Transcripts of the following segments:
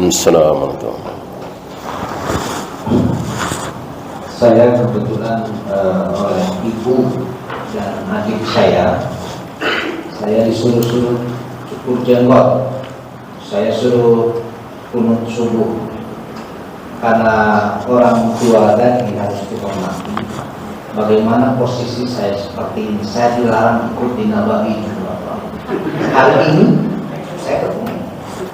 Assalamualaikum. Saya kebetulan oleh ibu dan adik saya disuruh cukur jenggot. Saya suruh kunut subuh karena orang tua tadi harus dihormati. Bagaimana posisi saya seperti ini? Saya dilarang ikut di Nabawi juga. Hari ini saya ketemu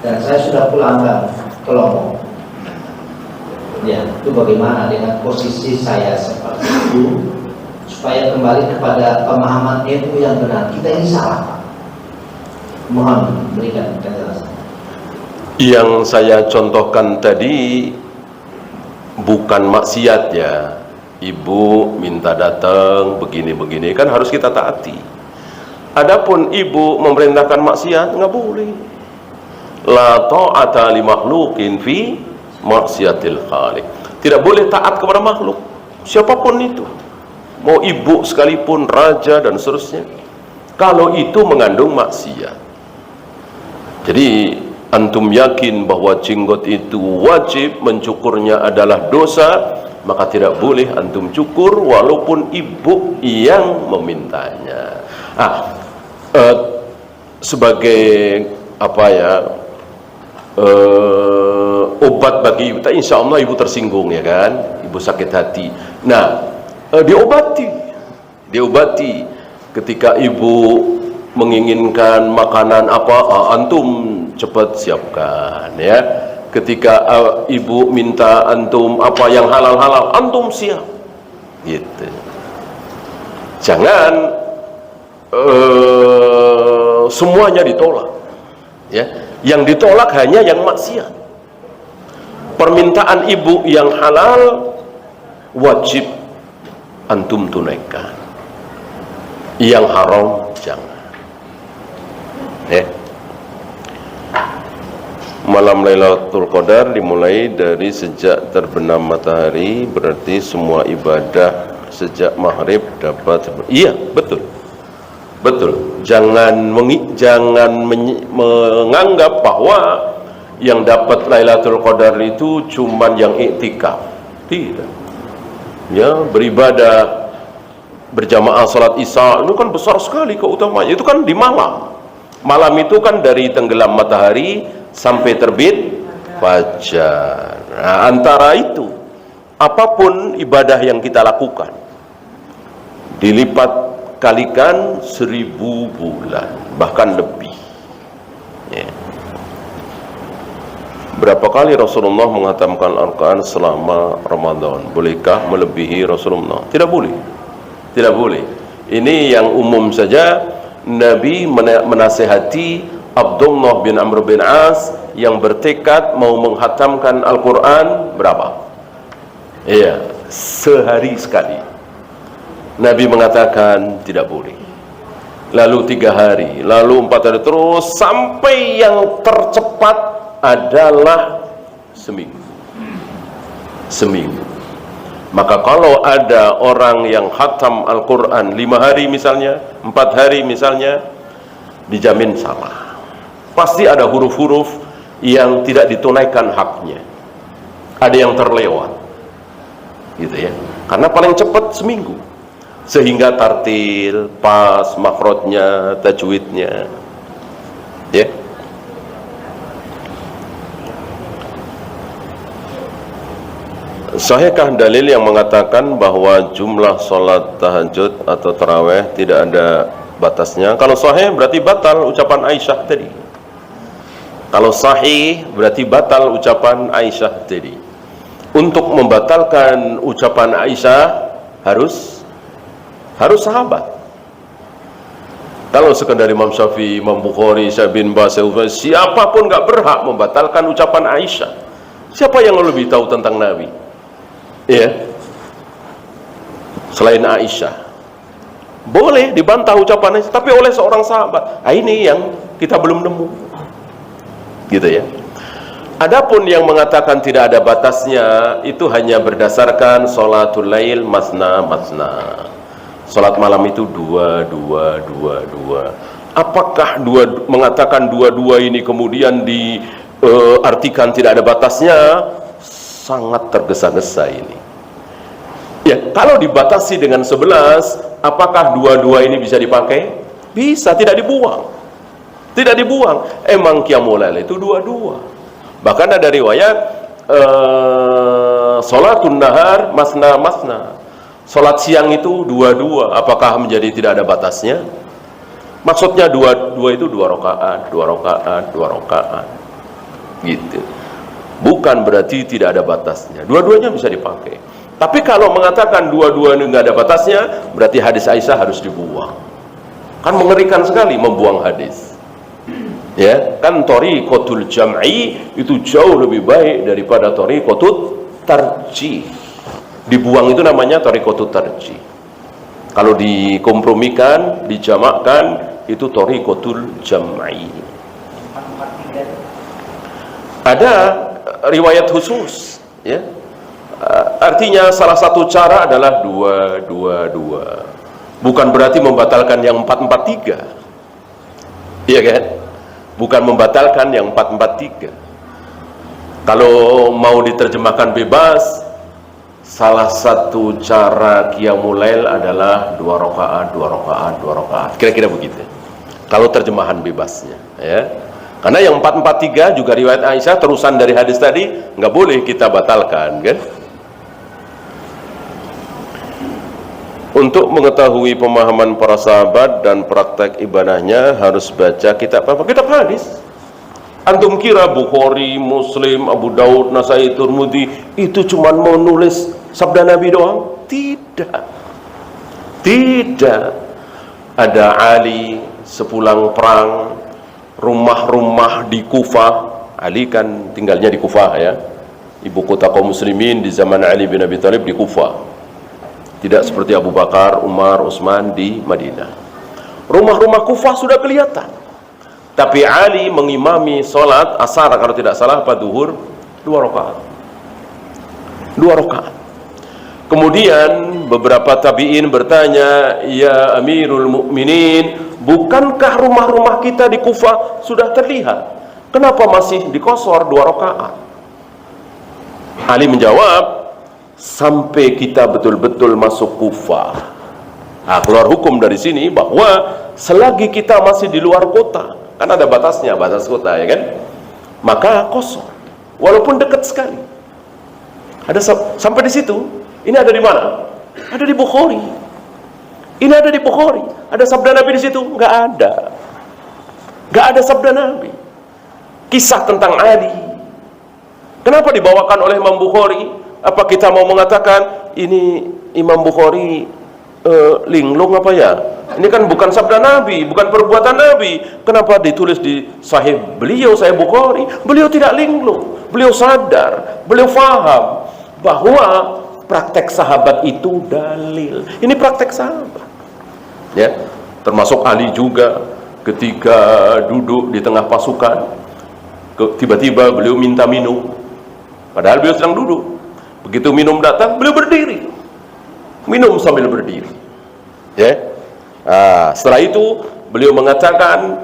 dan saya sudah pulangkan ke Lombok. Ya, itu bagaimana dengan posisi saya seperti itu supaya kembali kepada pemahaman ilmu yang benar. Kita ini salah, Pak. Mohon berikan penjelasan. Yang saya contohkan tadi bukan maksiat ya. Ibu minta datang begini-begini kan harus kita taati. Adapun ibu memerintahkan maksiat nggak boleh. La ta'ata li makhluqin fi maksiatil khaliq. Tidak boleh taat kepada makhluk siapapun itu, mau ibu sekalipun, raja dan seterusnya, kalau itu mengandung maksiat. Jadi antum yakin bahwa jenggot itu wajib, mencukurnya adalah dosa, maka tidak boleh antum cukur walaupun ibu yang memintanya. Sebagai apa ya, obat bagi ibu, insya Allah ibu tersinggung ya kan, ibu sakit hati. Nah, diobati ketika ibu menginginkan makanan apa, antum cepat siapkan ya. Ketika ibu minta antum apa yang halal-halal, antum siap gitu. Jangan semuanya ditolak ya. Yang ditolak hanya yang maksiat. Permintaan ibu yang halal wajib antum tunaikan, yang haram jangan ya. Malam Lailatul Qadar dimulai dari sejak terbenam matahari, berarti semua ibadah sejak maghrib dapat. Iya, betul. Jangan menganggap bahwa yang dapat Lailatul Qadar itu cuman yang iktikaf. Tidak. Ya, beribadah berjamaah salat Isya itu kan besar sekali keutamanya. Itu kan di malam. Malam itu kan dari tenggelam matahari sampai terbit fajar. Nah, antara itu apapun ibadah yang kita lakukan dilipat kalikan 1000 bulan bahkan lebih ya. Berapa kali Rasulullah menghatamkan Al-Quran selama Ramadan? Bolehkah melebihi Rasulullah? Tidak boleh. Ini yang umum saja. Nabi menasihati Abdullah bin Amr bin As yang bertekad mau menghatamkan Al-Quran berapa? Iya, sehari sekali. Nabi mengatakan tidak boleh. Lalu 3 hari, lalu 4 hari, terus sampai yang tercepat adalah seminggu. Maka kalau ada orang yang khatam Al-Quran 5 hari misalnya, 4 hari misalnya, dijamin salah. Pasti ada huruf-huruf yang tidak ditunaikan haknya, ada yang terlewat gitu ya, karena paling cepat seminggu, sehingga tartil, pas, makhrajnya, tajwidnya ya. Sahihkah dalil yang mengatakan bahwa jumlah sholat tahajud atau taraweh tidak ada batasnya? Kalau sahih berarti batal ucapan Aisyah tadi. Kalau sahih berarti batal ucapan Aisyah tadi. Untuk membatalkan ucapan Aisyah harus sahabat. Kalau sekadar Imam Syafi'i, Imam Bukhari, Syekh bin Baz, siapapun nggak berhak membatalkan ucapan Aisyah. Siapa yang lebih tahu tentang Nabi? Ya, selain Aisyah. Boleh dibantah ucapan Aisyah, tapi oleh seorang sahabat. Ini yang kita belum nemu, gitu ya. Adapun yang mengatakan tidak ada batasnya, itu hanya berdasarkan sholatul lail masna. Sholat malam itu 2. Apakah mengatakan 2 ini kemudian artikan tidak ada batasnya, sangat tergesa-gesa ini. Ya, kalau dibatasi dengan 11, apakah dua-dua ini bisa dipakai? Bisa, tidak dibuang. Tidak dibuang. Emang qiyamul lail itu dua-dua. Bahkan ada riwayat salatun nahar masna masna. Salat siang itu dua-dua. Apakah menjadi tidak ada batasnya? Maksudnya dua itu 2 rakaat, 2 rakaat, 2 rakaat. Gitu. Bukan berarti tidak ada batasnya. Dua-duanya bisa dipakai. Tapi kalau mengatakan dua-dua ini nggak ada batasnya, berarti hadis Aisyah harus dibuang. Kan mengerikan sekali membuang hadis. Ya, kan thariqatul jam'i itu jauh lebih baik daripada thariqatut tarjih. Dibuang itu namanya thariqatut tarjih. Kalau dikompromikan, dijamakkan, itu thariqatul jam'i. Ada riwayat khusus, ya. Artinya salah satu cara adalah 2-2-2. Bukan berarti membatalkan yang 4-4-3. Iya kan? Bukan membatalkan yang 4-4-3. Kalau mau diterjemahkan bebas, salah satu cara qiyamul lail adalah 2 rakaat, 2 rakaat, 2 rakaat. Kira-kira begitu. Kalau terjemahan bebasnya, ya. Karena yang 4-4-3 juga riwayat Aisyah, terusan dari hadis tadi, nggak boleh kita batalkan, kan? Untuk mengetahui pemahaman para sahabat dan praktek ibadahnya harus baca kitab apa? Kitab hadis. Antum kira Bukhari, Muslim, Abu Daud, Nasai, Tirmidzi itu cuma mau nulis sabda Nabi doang? Tidak. Tidak. Ada Ali sepulang perang, rumah-rumah di Kufah. Ali kan tinggalnya di Kufah, ya. Ibu kota kaum muslimin di zaman Ali bin Abi Thalib di Kufah. Tidak seperti Abu Bakar, Umar, Utsman di Madinah. Rumah-rumah Kufah sudah kelihatan. Tapi Ali mengimami sholat asar, kalau tidak salah, apa duhur, 2 rakaat. 2 rakaat. Kemudian beberapa tabi'in bertanya, "Ya Amirul Mukminin, bukankah rumah-rumah kita di Kufah sudah terlihat? Kenapa masih dikosor 2 rakaat?" Ali menjawab, sampai kita betul-betul masuk Kufah. Nah, keluar hukum dari sini bahwa selagi kita masih di luar kota, kan ada batasnya, batas kota, ya kan? Maka kosong, walaupun dekat sekali. Ada sampai di situ. Ini ada di mana? Ada di Bukhari. Ini ada di Bukhari. Ada sabda Nabi di situ? Nggak ada. Nggak ada sabda Nabi. Kisah tentang Ali. Kenapa dibawakan oleh Imam Bukhari? Apa kita mau mengatakan ini Imam Bukhari linglung apa ya? Ini kan bukan sabda Nabi, bukan perbuatan Nabi. Kenapa ditulis di Sahih beliau, Sahih Bukhari? Beliau tidak linglung, beliau sadar, beliau faham bahwa praktek sahabat itu dalil. Ini praktek sahabat, ya. Termasuk Ali juga ketika duduk di tengah pasukan, tiba-tiba beliau minta minum, padahal beliau sedang duduk. Begitu minum datang, beliau berdiri, minum sambil berdiri, ya. Setelah itu beliau mengatakan,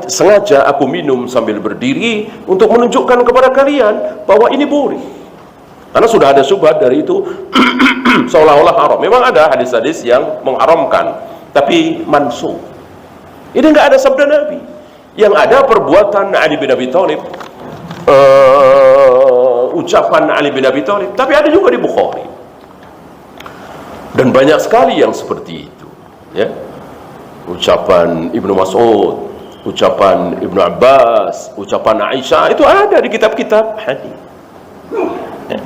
sengaja aku minum sambil berdiri untuk menunjukkan kepada kalian bahwa ini boleh, karena sudah ada syubhat dari itu seolah-olah haram. Memang ada hadis-hadis yang mengharamkan, tapi mansuh. Ini nggak ada sabda Nabi. Yang ada perbuatan Ali bin Abi Thalib, ucapan Ali bin Abi Thalib, tapi ada juga di Bukhari. Dan banyak sekali yang seperti itu, ya. Ucapan Ibnu Mas'ud, ucapan Ibnu Abbas, ucapan Aisyah, itu ada di kitab-kitab hadis. Ya.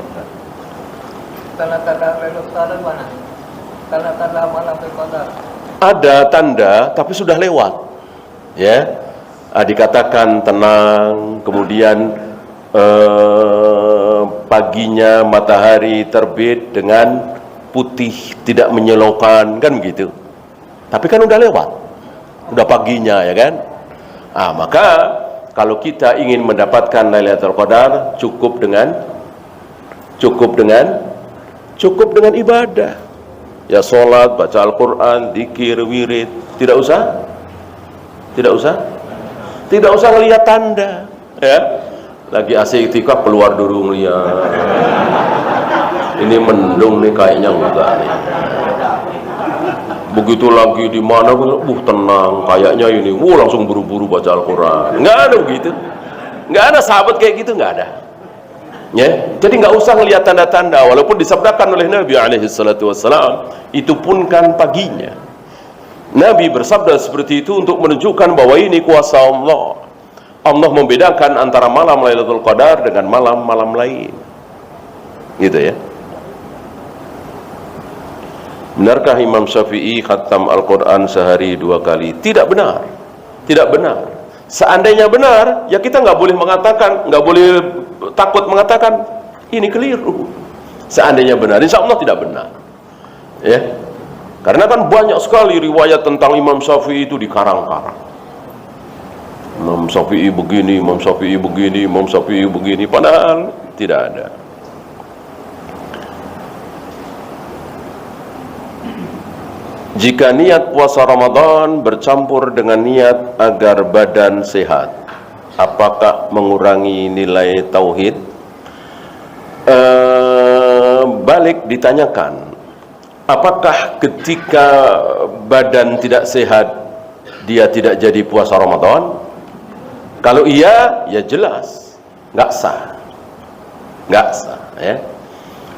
Tanda-tanda Lailatul Qadar mana? Tanda-tanda malam Qadar. Ada tanda tapi sudah lewat, ya. Dikatakan tenang, kemudian paginya matahari terbit dengan putih, tidak menyilaukan, kan begitu. Tapi kan udah lewat, udah paginya, ya kan. Maka kalau kita ingin mendapatkan Lailatul Qadar, cukup dengan ibadah, ya, sholat, baca Al-Quran, zikir, wirid. Tidak usah ngelihat tanda, ya. lagi asik iktikaf keluar durung lihat. Ini mendung nih kayaknya enggak nih. Begitu lagi di mana, tenang kayaknya ini, langsung buru-buru baca Al-Quran. Nggak ada begitu, nggak ada sahabat kayak gitu, nggak ada. Ya, jadi nggak usah ngelihat tanda-tanda, walaupun disabdakan oleh Nabi SAW, itu pun kan paginya. Nabi bersabda seperti itu untuk menunjukkan bahwa ini kuasa Allah. Allah membedakan antara malam Lailatul Qadar dengan malam-malam lain. Gitu ya. Benarkah Imam Syafi'i khatam Al-Quran sehari 2 kali? Tidak benar. Tidak benar. Seandainya benar, ya kita nggak boleh mengatakan, nggak boleh takut mengatakan ini keliru. Seandainya benar, insya Allah tidak benar. Ya, karena kan banyak sekali riwayat tentang Imam Syafi'i itu dikarang-karang. Imam Syafi'i begini, Imam Syafi'i begini, Imam Syafi'i begini, padahal tidak ada. Jika niat puasa Ramadan bercampur dengan niat agar badan sehat, apakah mengurangi nilai tauhid? Balik ditanyakan, apakah ketika badan tidak sehat dia tidak jadi puasa Ramadan? Kalau iya, ya jelas nggak sah, nggak sah. Ya.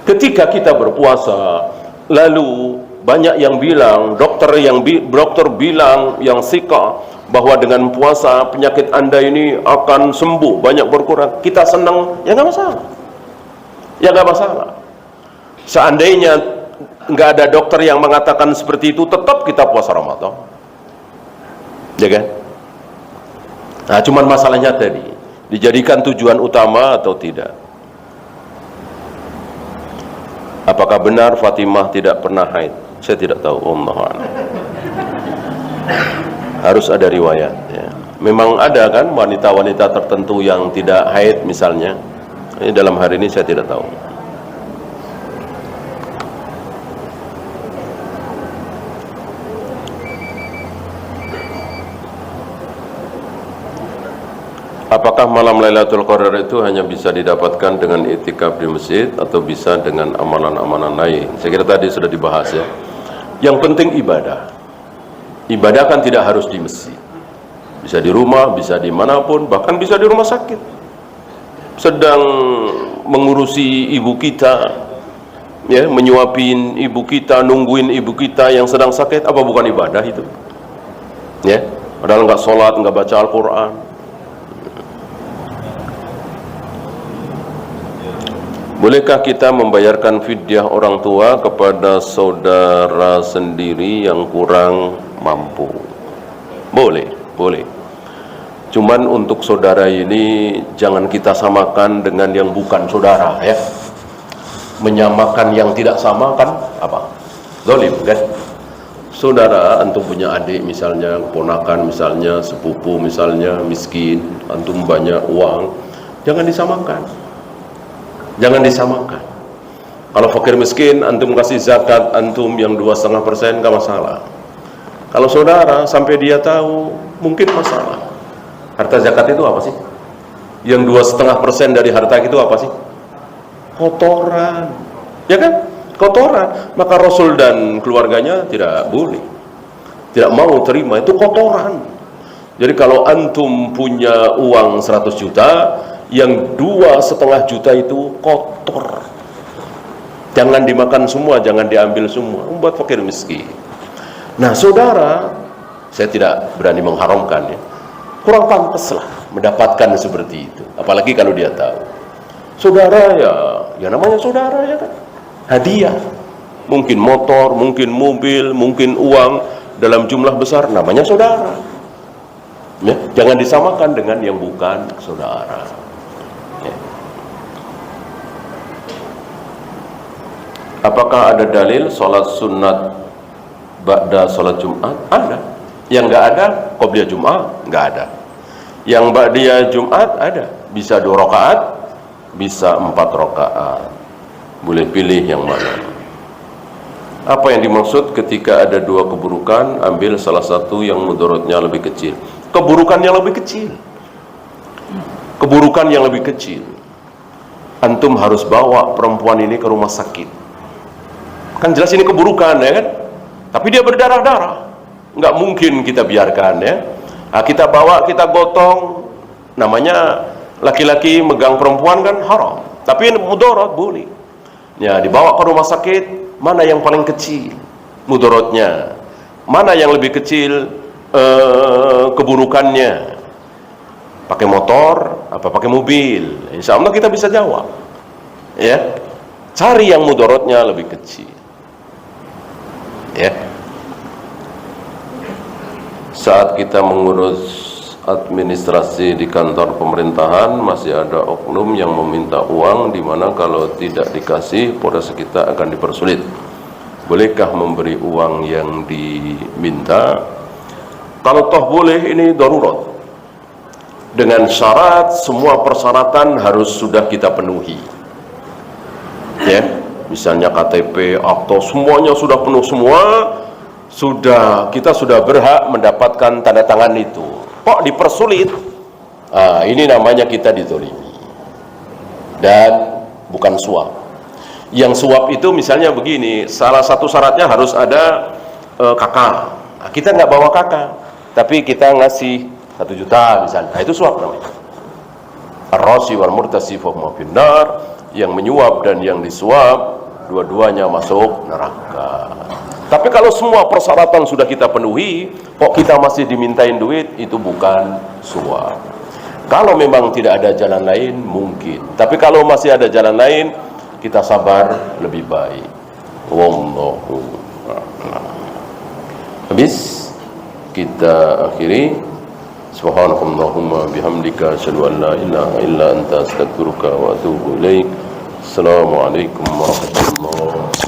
Ketika kita berpuasa, lalu banyak yang bilang, dokter bilang yang sika bahwa dengan puasa penyakit Anda ini akan sembuh, banyak berkurang. Kita senang, ya nggak masalah. Ya nggak masalah. Seandainya nggak ada dokter yang mengatakan seperti itu, tetap kita puasa Ramadan. Ya kan? Nah, cuman masalahnya tadi, dijadikan tujuan utama atau tidak. Apakah benar Fatimah tidak pernah haid? Saya tidak tahu, Allah a'lam. Harus ada riwayat ya. Memang ada kan wanita-wanita tertentu yang tidak haid misalnya. Ini dalam hari ini saya tidak tahu. Apakah malam Lailatul Qadar itu hanya bisa didapatkan dengan iktikaf di masjid atau bisa dengan amalan-amalan lain? Saya kira tadi sudah dibahas ya. Yang penting ibadah. Ibadah kan tidak harus di masjid. Bisa di rumah, bisa dimanapun, bahkan bisa di rumah sakit. Sedang mengurusi ibu kita, ya, menyuapin ibu kita, nungguin ibu kita yang sedang sakit, apa bukan ibadah itu? Ya, padahal nggak sholat, nggak baca Al-Quran. Bolehkah kita membayarkan fidyah orang tua kepada saudara sendiri yang kurang mampu? Boleh, boleh. Cuman untuk saudara ini jangan kita samakan dengan yang bukan saudara ya. Menyamakan yang tidak sama kan apa? Zalim kan? Saudara, antum punya adik misalnya, keponakan misalnya, sepupu misalnya, miskin, antum banyak uang, jangan disamakan. Jangan disamakan. Kalau fakir miskin, antum kasih zakat antum yang 2,5% nggak masalah. Kalau saudara sampai dia tahu, mungkin masalah. Harta zakat itu apa sih? Yang 2,5% dari harta itu apa sih? Kotoran, ya kan? Kotoran. Maka Rasul dan keluarganya tidak boleh, tidak mau terima itu kotoran. Jadi kalau antum punya uang 100 juta, yang 2,5 juta itu kotor, jangan dimakan semua, jangan diambil semua, membuat fakir miskin. Nah saudara, saya tidak berani mengharamkan ya, kurang pantas lah mendapatkan seperti itu, apalagi kalau dia tahu. Saudara ya namanya saudara ya kan, hadiah, mungkin motor, mungkin mobil, mungkin uang dalam jumlah besar, namanya saudara ya, jangan disamakan dengan yang bukan saudara. Apakah ada dalil sholat sunat ba'da sholat Jumat? Ada. Yang nggak ada, qobliyah Jumat nggak ada. Yang ba'diyah Jumat ada. Bisa 2 rakaat, bisa 4 rakaat. Boleh pilih yang mana. Apa yang dimaksud ketika ada 2 keburukan, ambil salah satu yang mudaratnya lebih kecil. Keburukannya lebih kecil. keburukan yang lebih kecil. Antum harus bawa perempuan ini ke rumah sakit. Kan jelas ini keburukan, ya kan? Tapi dia berdarah-darah, nggak mungkin kita biarkan, ya. Nah, kita bawa, kita gotong. Namanya laki-laki megang perempuan kan haram, tapi mudarat boleh. Ya, dibawa ke rumah sakit. Mana yang paling kecil mudaratnya, mana yang lebih kecil keburukannya, pakai motor apa pakai mobil? Insya Allah kita bisa jawab, ya. Cari yang mudaratnya lebih kecil, ya. Saat kita mengurus administrasi di kantor pemerintahan, masih ada oknum yang meminta uang, di mana kalau tidak dikasih proses kita akan dipersulit. Bolehkah memberi uang yang diminta? Kalau toh boleh, ini darurat, dengan syarat semua persyaratan harus sudah kita penuhi, ya. Misalnya KTP, akta, semuanya sudah penuh semua, kita sudah berhak mendapatkan tanda tangan itu. Kok dipersulit? Ini namanya kita dizalimi, dan bukan suap. Yang suap itu misalnya begini, salah satu syaratnya harus ada kakak. Kita nggak bawa kakak, tapi kita ngasih 1 juta misalnya, itu suap namanya. Ar-rashi wal murtasi fa huma finnar, yang menyuap dan yang disuap dua-duanya masuk neraka. Tapi kalau semua persyaratan sudah kita penuhi, kok kita masih dimintain duit, itu bukan suap. Kalau memang tidak ada jalan lain, mungkin. Tapi kalau masih ada jalan lain, kita sabar lebih baik. Wallahu a'lam. Habis, kita akhiri. Subhanakallahumma bihamdika asyhadu an la ilaha illa anta astaghfiruka wa atubu ilaik. Assalamualaikum warahmatullahi wabarakatuh.